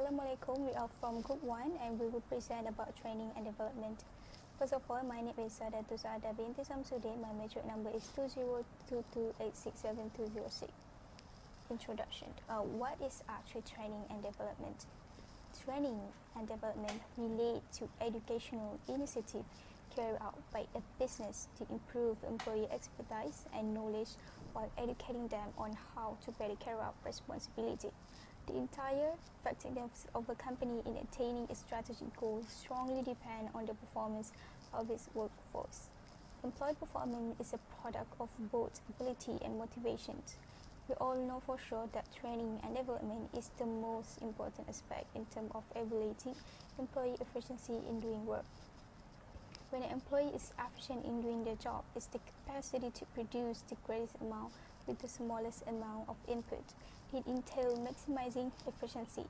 Assalamualaikum, we are from Group 1 and we will present about training and development. First of all, my name is Sadatul Saada binti Samsudin. My matric number is 2022867206. Introduction. What is actually training and development? Training and development relate to educational initiative carried out by a business to improve employee expertise and knowledge while educating them on how to better carry out responsibility. The entire effectiveness of a company in attaining its strategic goals strongly depend on the performance of its workforce. Employee performance is a product of both ability and motivation. We all know for sure that training and development is the most important aspect in terms of evaluating employee efficiency in doing work. When an employee is efficient in doing their job, it's the capacity to produce the greatest amount with the smallest amount of input. It entails maximizing efficiency.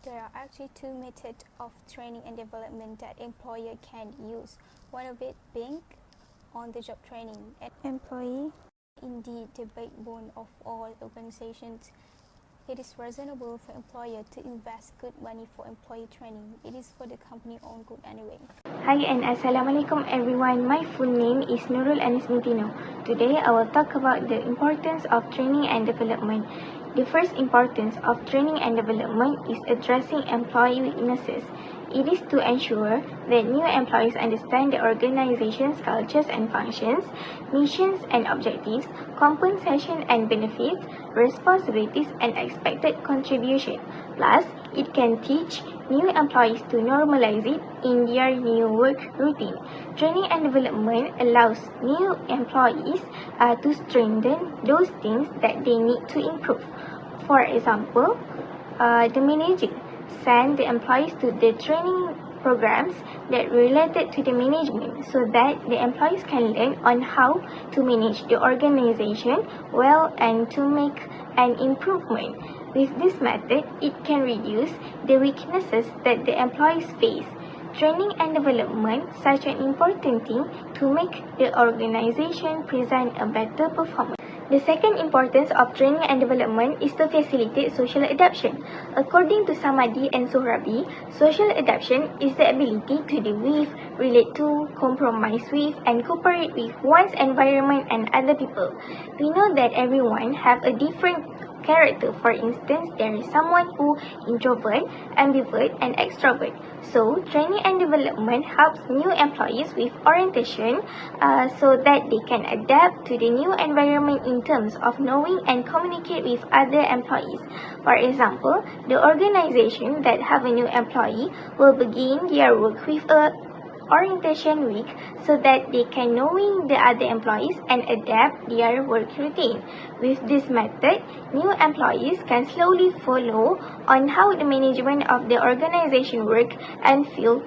There are actually two methods of training and development that employer can use. One of it being on-the-job training. Employee, indeed the backbone of all organizations. It is reasonable for employer to invest good money for employee training. It is for the company own good anyway. Hi and Assalamualaikum everyone. My full name is Nurul Anis Mutino. Today I will talk about the importance of training and development. The first importance of training and development is addressing employee weaknesses. It is to ensure that new employees understand the organization's cultures and functions, missions and objectives, compensation and benefits, responsibilities and expected contribution. Plus, it can teach new employees to normalize it in their new work routine. Training and development allows new employees to strengthen those things that they need to improve. For example, the manager send the employees to the training programs that related to the management so that the employees can learn on how to manage the organization well and to make an improvement. With this method, it can reduce the weaknesses that the employees face. Training and development such an important thing to make the organization present a better performance. The second importance of training and development is to facilitate social adaptation. According to Samadi and Sohrabi, social adaptation is the ability to deal with, relate to, compromise with, and cooperate with one's environment and other people. We know that everyone have a different character. For instance, there is someone who introvert, ambivert, and extrovert. So, training and development helps new employees with orientation so that they can adapt to the new environment in terms of knowing and communicate with other employees. For example, the organization that have a new employee will begin their work with a orientation week so that they can knowing the other employees and adapt their work routine. With this method, new employees can slowly follow on how the management of the organization work and feel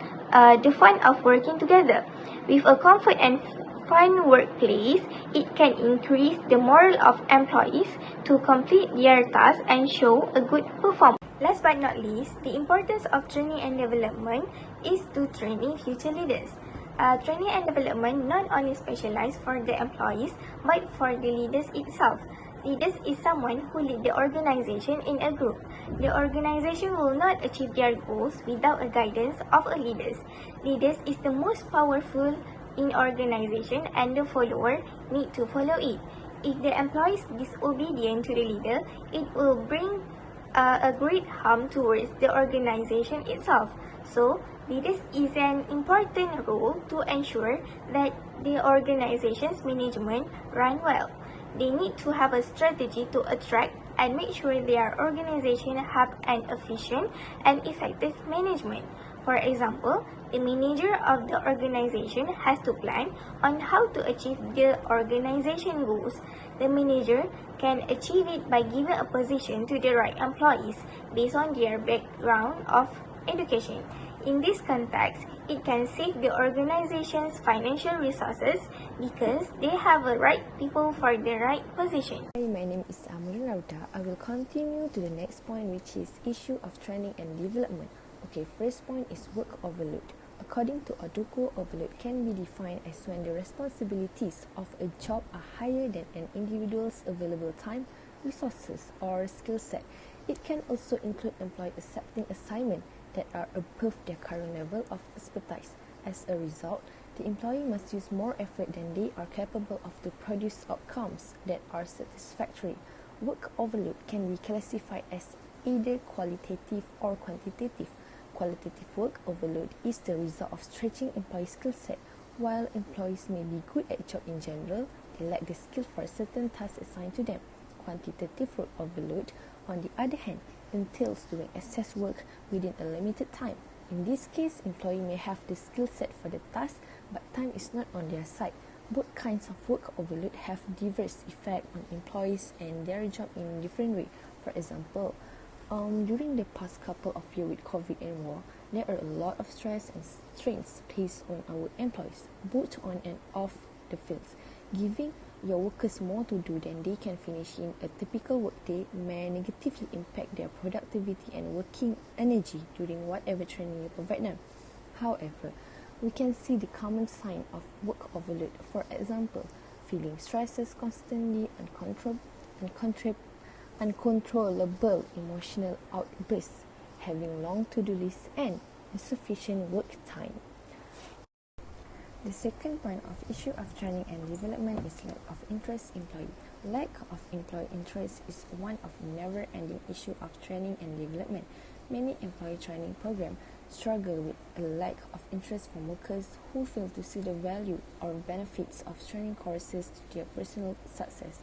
the fun of working together. With a comfort and fun workplace, it can increase the morale of employees to complete their tasks and show a good performance. Last but not least, the importance of training and development is to training future leaders. Training and development not only specialized for the employees but for the leaders itself. Leaders is someone who lead the organization in a group. The organization will not achieve their goals without a guidance of a leaders. Leaders is the most powerful in organization and the follower need to follow it. If the employees disobedient to the leader, it will bring a great harm towards the organization itself. So, leaders is an important role to ensure that the organization's management run well. They need to have a strategy to attract and make sure their organization have an efficient and effective management. For example, the manager of the organization has to plan on how to achieve the organization goals. The manager can achieve it by giving a position to the right employees based on their background of education. In this context, it can save the organization's financial resources because they have the right people for the right position. Hi, my name is Amrul Rauda. I will continue to the next point, which is issue of training and development. Okay, first point is work overload. According to Aduko, overload can be defined as when the responsibilities of a job are higher than an individual's available time, resources, or skill set. It can also include employees accepting assignments that are above their current level of expertise. As a result, the employee must use more effort than they are capable of to produce outcomes that are satisfactory. Work overload can be classified as either qualitative or quantitative. Qualitative work overload is the result of stretching employee skill set. While employees may be good at job in general, they lack the skill for certain tasks assigned to them. Quantitative work overload, on the other hand, entails doing excess work within a limited time. In this case, employee may have the skill set for the task, but time is not on their side. Both kinds of work overload have diverse effect on employees and their job in different ways. For example, during the past couple of years with COVID and war, there are a lot of stress and strains placed on our employees, both on and off the fields. Giving your workers more to do than they can finish in a typical workday may negatively impact their productivity and working energy during whatever training you provide them. However, we can see the common sign of work overload. For example, feeling stresses constantly, uncontrollable emotional outbursts, having long to-do lists, and insufficient work time. The second point of issue of training and development is lack of interest employee. Lack of employee interest is one of the never-ending issue of training and development. Many employee training programs struggle with a lack of interest from workers who fail to see the value or benefits of training courses to their personal success.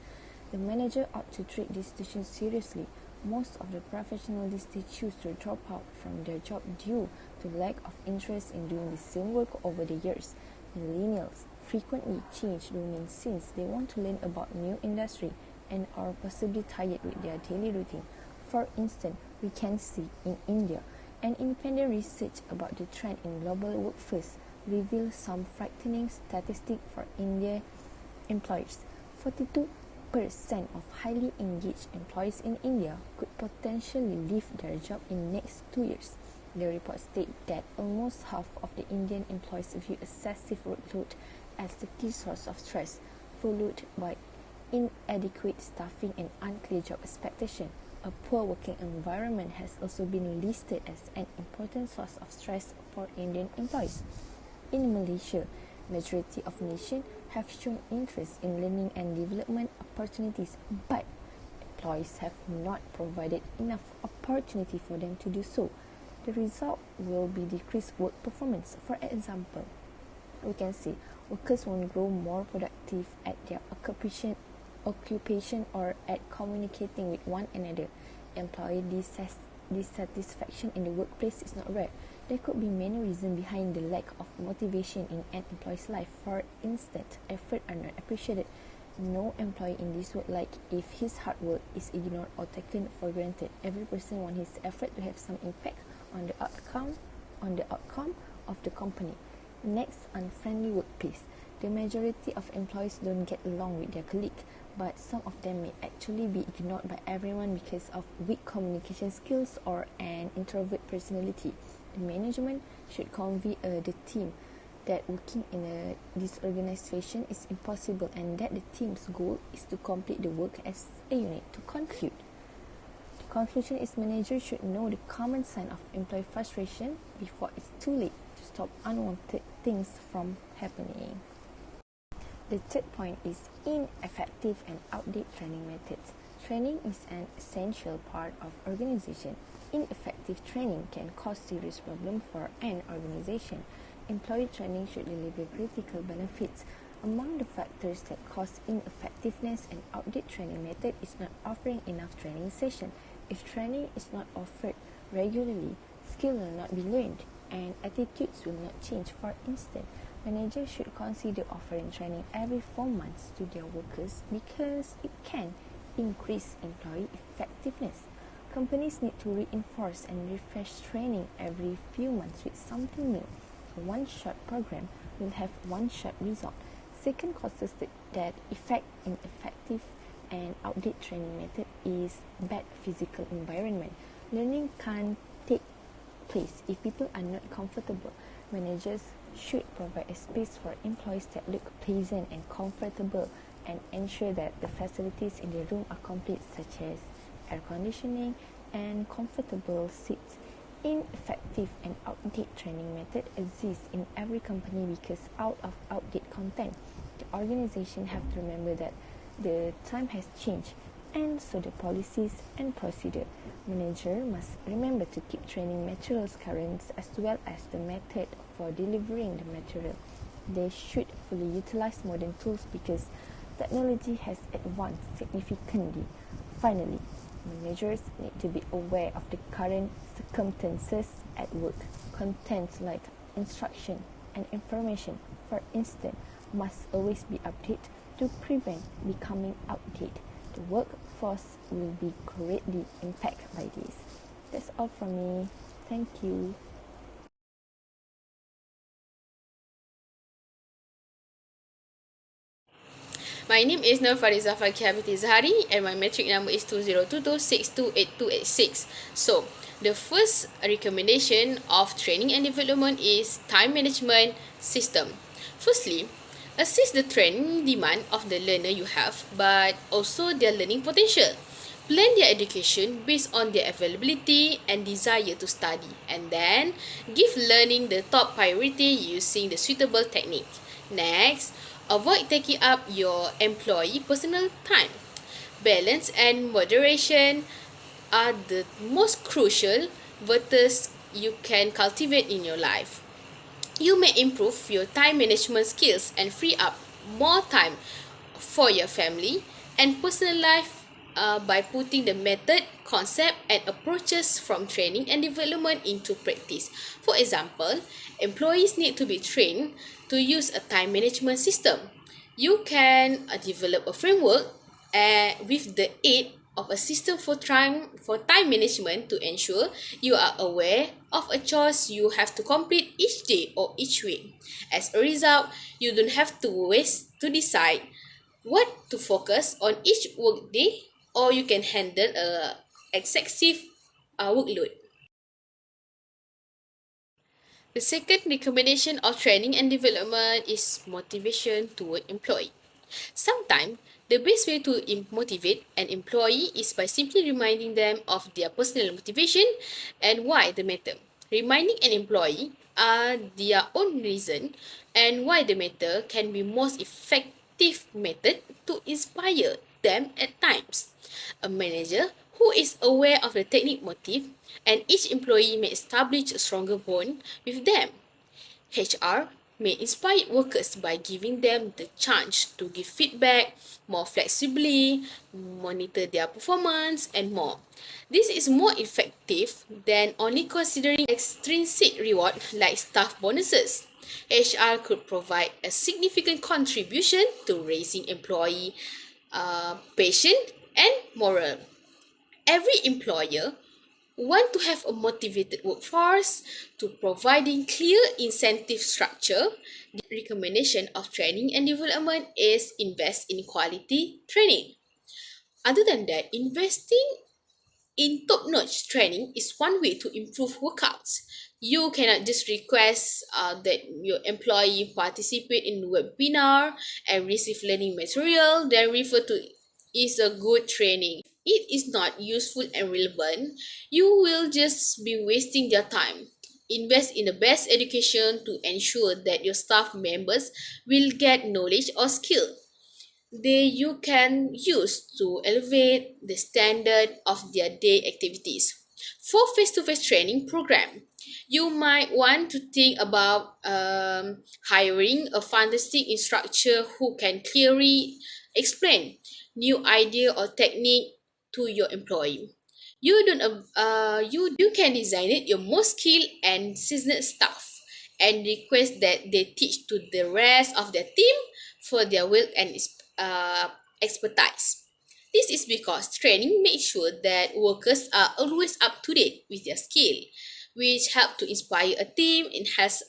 The manager ought to treat this situation seriously. Most of the professionals these days choose to drop out from their job due to lack of interest in doing the same work over the years. Millennials frequently change domains since they want to learn about new industry and are possibly tired with their daily routine. For instance, we can see in India, an independent research about the trend in global workforce reveals some frightening statistics for Indian employers. 42% of highly engaged employees in India could potentially leave their job in the next 2 years. The report states that almost half of the Indian employees view excessive workload as the key source of stress, followed by inadequate staffing and unclear job expectation. A poor working environment has also been listed as an important source of stress for Indian employees. In Malaysia, majority of nations have shown interest in learning and development opportunities, but employees have not provided enough opportunity for them to do so. The result will be decreased work performance. For example, we can see workers won't grow more productive at their occupation or at communicating with one another. Employee dissatisfaction in the workplace is not rare. There could be many reasons behind the lack of motivation in an employee's life. For instance, efforts are not appreciated. No employee in this world like if his hard work is ignored or taken for granted. Every person wants his effort to have some impact on the outcome of the company. Next, unfriendly workplace. The majority of employees don't get along with their colleagues, but some of them may actually be ignored by everyone because of weak communication skills or an introvert personality. The management should convey the team that working in a disorganization is impossible and that the team's goal is to complete the work as a unit. To conclude, the conclusion is managers should know the common sign of employee frustration before it's too late to stop unwanted things from happening. The third point is ineffective and outdated training methods. Training is an essential part of organization. Ineffective training can cause serious problems for an organization. Employee training should deliver critical benefits. Among the factors that cause ineffectiveness and outdated training method is not offering enough training session. If training is not offered regularly, skill will not be learned and attitudes will not change. For instance, managers should consider offering training every 4 months to their workers because it can increase employee effectiveness. Companies need to reinforce and refresh training every few months with something new. A one-shot program will have one-shot result. Second causes that affect ineffective and outdated training method is bad physical environment. Learning can't take place if people are not comfortable. Managers should provide a space for employees that look pleasant and comfortable and ensure that the facilities in the room are complete, such as air conditioning, and comfortable seats. Ineffective and outdated training method exists in every company because out of outdated content. The organization have to remember that the time has changed and so the policies and procedure. Manager must remember to keep training materials current as well as the method for delivering the material. They should fully utilize modern tools because technology has advanced significantly. Finally, managers need to be aware of the current circumstances at work. Content like instruction and information, for instance, must always be updated to prevent becoming outdated. The workforce will be greatly impacted by this. That's all from me. Thank you. My name is Nur Fariza Fakih Zahari and my metric number is 2022628286. So, the first recommendation of training and development is time management system. Firstly, assess the training demand of the learner you have, but also their learning potential. Plan their education based on their availability and desire to study, and then give learning the top priority using the suitable technique. Next, avoid taking up your employee personal time. Balance and moderation are the most crucial virtues you can cultivate in your life. You may improve your time management skills and free up more time for your family and personal life by putting the method, concept, and approaches from training and development into practice. For example, employees need to be trained to use a time management system. You can develop a framework with the aid of a system for time management to ensure you are aware of a chores you have to complete each day or each week. As a result, you don't have to waste to decide what to focus on each workday, or you can handle a excessive workload. The second recommendation of training and development is motivation toward employee. Sometimes, the best way to motivate an employee is by simply reminding them of their personal motivation and why they matter. Reminding an employee their own reason and why they matter can be most effective method to inspire them at times. A manager who is aware of the technique motive and each employee may establish a stronger bond with them. HR may inspire workers by giving them the chance to give feedback more flexibly, monitor their performance, and more. This is more effective than only considering extrinsic reward like staff bonuses. HR could provide a significant contribution to raising employee patience and morale. Every employer want to have a motivated workforce. To providing clear incentive structure, the recommendation of training and development is invest in quality training. Other than that, investing in top-notch training is one way to improve workouts. You cannot just request that your employee participate in webinar and receive learning material, then refer to is a good training. It is not useful and relevant. You will just be wasting their time. Invest in the best education to ensure that your staff members will get knowledge or skill you can use to elevate the standard of their day activities. For face-to-face training program, you might want to think about hiring a fantastic instructor who can clearly explain new idea or technique to your employee. You can design it your most skilled and seasoned staff and request that they teach to the rest of their team for their work and expertise. This is because training makes sure that workers are always up to date with their skill, which help to inspire a team, enhance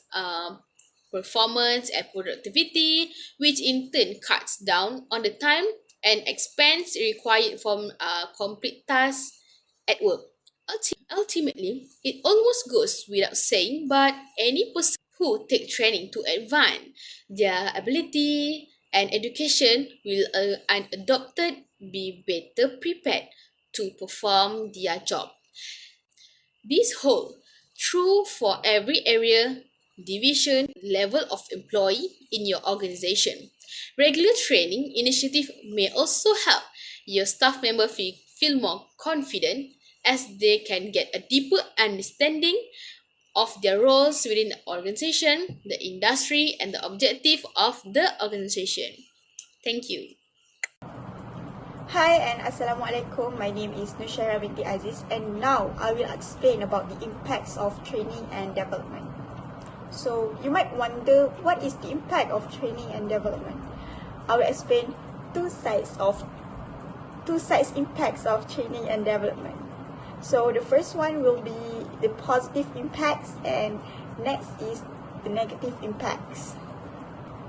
performance and productivity, which in turn cuts down on the time and expense required from complete tasks at work. Ultimately, it almost goes without saying, but any person who take training to advance their ability and education will unadopted be better prepared to perform their job. This hold true for every area, division, level of employee in your organization. Regular training initiative may also help your staff member feel more confident as they can get a deeper understanding of their roles within the organization, the industry, and the objective of the organization. Thank you. Hi and Assalamualaikum. My name is Nushaira binti Aziz and now I will explain about the impacts of training and development. So you might wonder what is the impact of training and development. I will explain two sides impacts of training and development. So the first one will be the positive impacts and next is the negative impacts.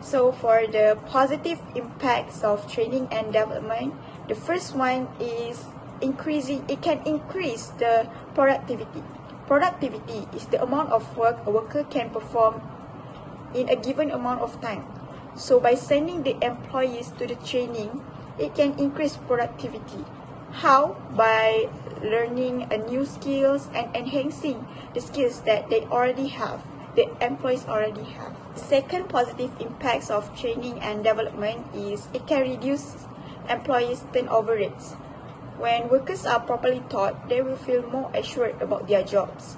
So for the positive impacts of training and development, the first one is it can increase the productivity. Productivity is the amount of work a worker can perform in a given amount of time. So by sending the employees to the training, it can increase productivity. How? By learning new skills and enhancing the skills that the employees already have. The second positive impacts of training and development is it can reduce employees' turnover rates. When workers are properly taught, they will feel more assured about their jobs.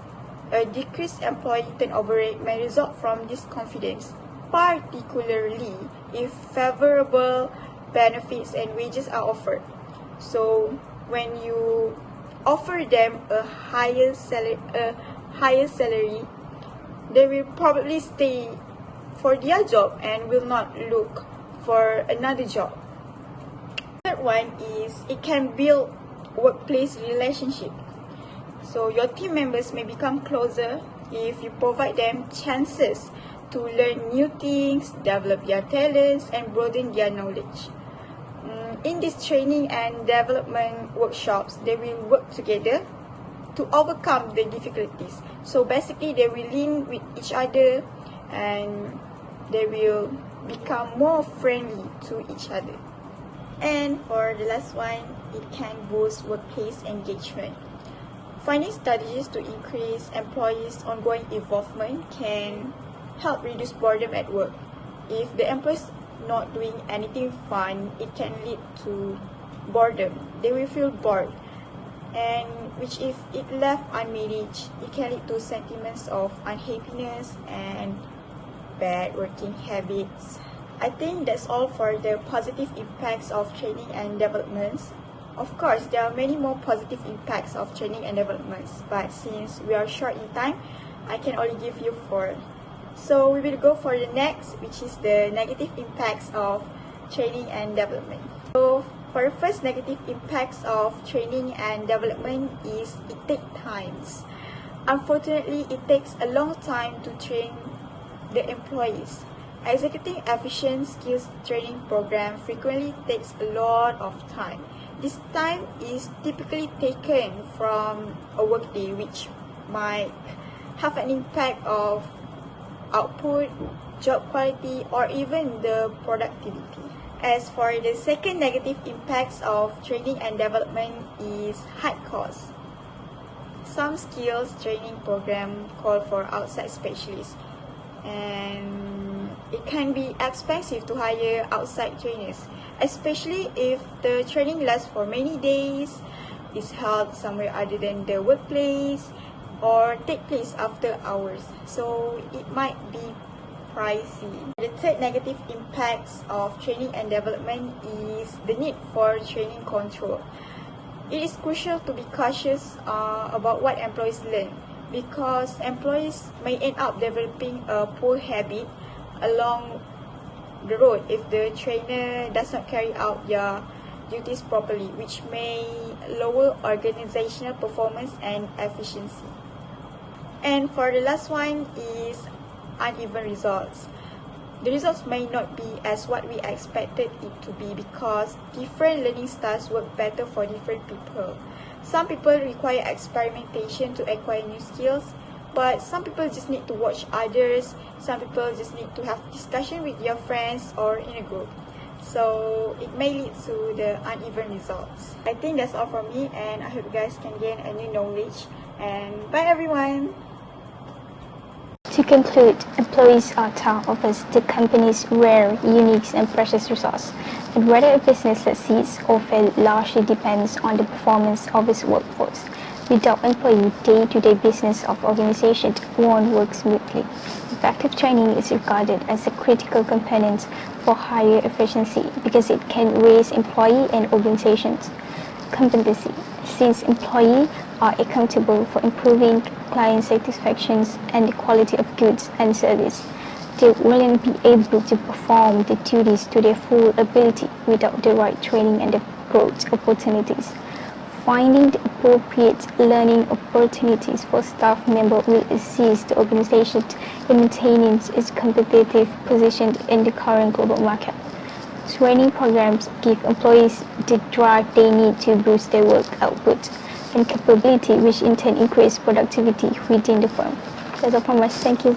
A decreased employee turnover rate may result from this confidence, particularly if favorable benefits and wages are offered. So when you offer them a higher salary, they will probably stay for their job and will not look for another job. Third one is it can build workplace relationship. So your team members may become closer if you provide them chances to learn new things, develop their talents, and broaden their knowledge. In these training and development workshops, they will work together to overcome the difficulties. So basically, they will lean with each other and they will become more friendly to each other. And for the last one, it can boost workplace engagement. Finding strategies to increase employees' ongoing involvement can help reduce boredom at work. If the employees not doing anything fun, it can lead to boredom. They will feel bored, and which if it left unmanaged, it can lead to sentiments of unhappiness and bad working habits. I think that's all for the positive impacts of training and developments. Of course, there are many more positive impacts of training and developments, but since we are short in time, I can only give you 4. So we will go for the next, which is the negative impacts of training and development. So for the first negative impacts of training and development is it takes time. Unfortunately, it takes a long time to train the employees. Executing efficient skills training program frequently takes a lot of time. This time is typically taken from a workday, which might have an impact of output, job quality, or even the productivity. As for the second negative impacts of training and development is high cost. Some skills training program call for outside specialists, and it can be expensive to hire outside trainers, especially if the training lasts for many days, is held somewhere other than the workplace, or take place after hours. So it might be pricey. The third negative impacts of training and development is the need for training control. It is crucial to be cautious about what employees learn, because employees may end up developing a poor habit along the road if the trainer does not carry out their duties properly, which may lower organizational performance and efficiency. And for the last one is uneven results. The results may not be as what we expected it to be because different learning styles work better for different people. Some people require experimentation to acquire new skills, but some people just need to watch others. Some people just need to have discussion with their friends or in a group. so it may lead to the uneven results. I think that's all from me, and I hope you guys can gain a new knowledge. And bye everyone! To conclude, employees are top of the company's rare, unique and precious resource, and whether a business succeeds or fails largely depends on the performance of its workforce. Without employee, day-to-day business of organizations won't work smoothly. Effective training is regarded as a critical component for higher efficiency because it can raise employee and organizations' competency. Since employees are accountable for improving client satisfaction and the quality of goods and service, they won't be able to perform the duties to their full ability without the right training and the growth opportunities. Finding the appropriate learning opportunities for staff members will assist the organization in maintaining its competitive position in the current global market. Training programs give employees the drive they need to boost their work output and capability, which in turn increase productivity within the firm. That's all from us. Thank you.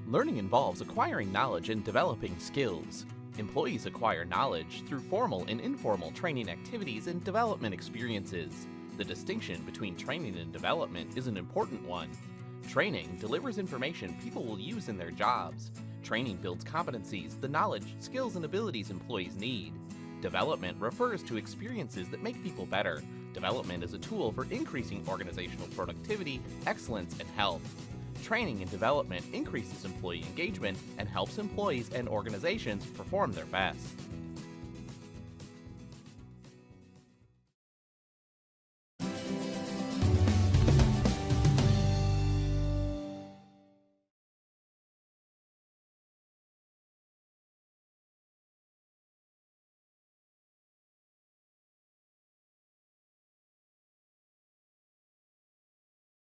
Learning involves acquiring knowledge and developing skills. Employees acquire knowledge through formal and informal training activities and development experiences. The distinction between training and development is an important one. Training delivers information people will use in their jobs. Training builds competencies, the knowledge, skills, and abilities employees need. Development refers to experiences that make people better. Development is a tool for increasing organizational productivity, excellence, and health. Training and development increases employee engagement and helps employees and organizations perform their best.